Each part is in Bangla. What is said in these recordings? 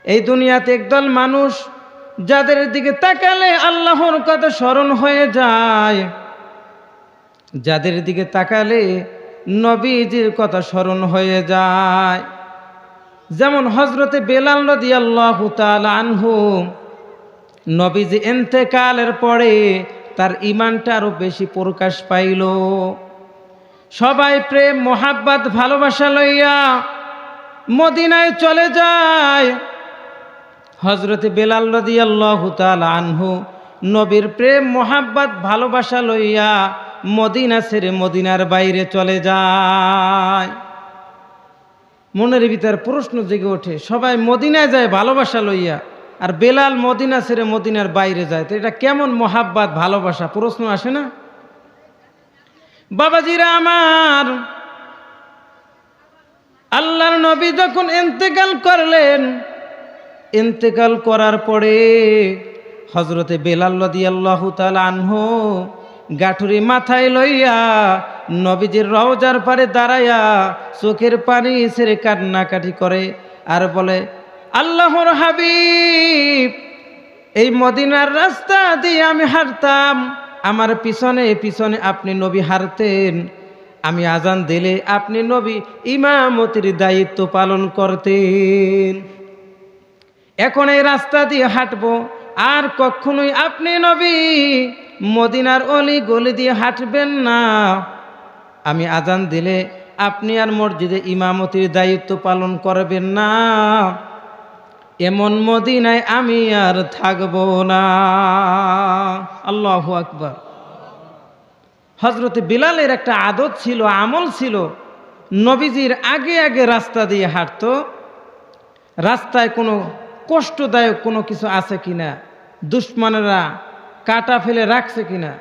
এই দুনিয়াতে একদল মানুষ যাদের দিকে তাকালে আল্লাহর কথা স্মরণ হয়ে যায়, যাদের দিকে তাকালে নবীজির কথা স্মরণ হয়ে যায়। যেমন হযরতে বেলাল রাদিয়াল্লাহু তাআলা আনহু, নবীজি ইন্তেকালের পরে তার ঈমানটা আরো বেশি প্রকাশ পাইল। সবাই প্রেম মোহাব্বত ভালোবাসা লইয়া মদিনায় চলে যায়। হযরতে বেলাল রাদিয়াল্লাহু তাআলা আনহু নবীর প্রেম মোহাব্বত ভালোবাসা লইয়া মদিনা ছেড়ে মদিনার বাইরে চলে যায়। মনের ভিতর প্রশ্ন জেগে ওঠে, সবাই মদিনায় যায় ভালোবাসা লইয়া, আর বেলাল মদিনা ছেড়ে মদিনার বাইরে যায়, তো এটা কেমন মোহাব্বত ভালোবাসা? প্রশ্ন আসে না? বাবাজিরা আমার, আল্লাহর নবী যখন ইন্তেকাল করলেন, ইন্তেকাল করার পরে হযরতে বেলাল রাদিয়াল্লাহু তাআলা আনহু গাঠুরি মাথায় লইয়া নবীজির রওজার পারে দাঁড়াইয়া চোখের পানি ছেড়ে কান্নাকাটি করে আর বলে, আল্লাহর হাবিব, এই মদিনার রাস্তা দিয়ে আমি হাঁটতাম, আমার পিছনে পিছনে আপনি নবী হাঁটতেন, আমি আজান দিলে আপনি নবী ইমামতির দায়িত্ব পালন করতেন। এখন এই রাস্তা দিয়ে হাঁটবো, আর কখনোই আপনি নবী মদিনার অলি গলি দিয়ে হাঁটবেন না। আমি আজান দিলে আপনি আর মসজিদে ইমামতির দায়িত্ব পালন করবেন না। এমন মদিনায় আমি আর থাকব না। আল্লাহু আকবার। হযরতে বিলালের একটা আদত ছিল, আমল ছিল, নবীজির আগে আগে রাস্তা দিয়ে হাঁটতো। রাস্তায় কোনো কষ্টদায়ক কোনো কিছু আছে কিনা, দুশমনেরা কাটা ফেলে রাখছে কিনা,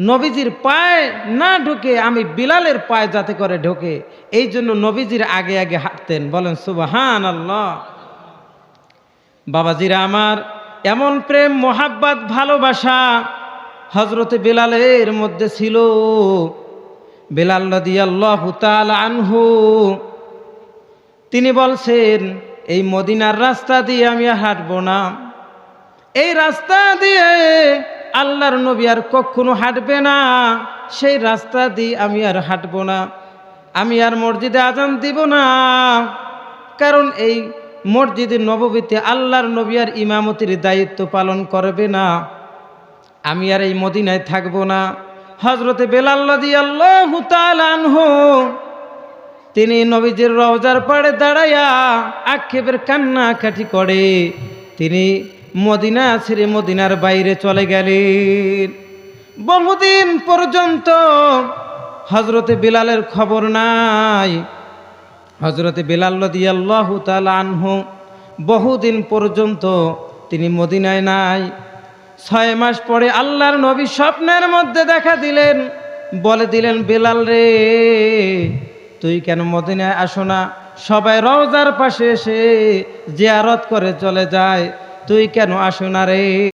নবীজির পায়ে না ঢুকে আমি বিলালের পায়ে যাতে করে ঢোকে, এই জন্য নবীজির আগে আগে হাঁটতেন। বলেন সুবহানাল্লাহ। বাবাজিরা আমার, এমন প্রেম মোহাব্বত ভালোবাসা হযরতে বেলালের মধ্যে ছিল। বেলাল রাদিয়াল্লাহু তাআলা আনহু তিনি বলছেন, এই মদিনার রাস্তা দিয়ে আমি আর হাঁটবো না, এই রাস্তা দিয়ে আল্লাহর নবী আর কখনো হাঁটবে না, সেই রাস্তা দিয়ে আমি আর হাঁটবো না, আমি আর মসজিদে আজান দিব না, কারণ এই মসজিদে নববীতে আল্লাহর নবী আর ইমামতির দায়িত্ব পালন করবে না, আমি আর এই মদিনায় থাকবো না। হযরতে বেলাল রাদিয়াল্লাহু তাআলা আনহু তিনি নবীজির রওজার পাড়ে দাঁড়াইয়া আক্ষেপের কান্নাকাটি করে তিনি মদিনা ছেড়ে মদিনার বাইরে চলে গেলেন। বহুদিন পর্যন্ত হযরতে বেলালের খবর নাই। হযরতে বেলাল রাদিয়াল্লাহু তাআলা আনহু বহুদিন পর্যন্ত তিনি মদিনায় নাই। 6 মাস পরে আল্লাহর নবী স্বপ্নের মধ্যে দেখা দিলেন, বলে দিলেন, বেলাল রে, তুই কেন মদিনায় আসো না? সবাই রওজার পাশে এসে জিয়ারত করে চলে যায়, তুই কেন আসো না রে?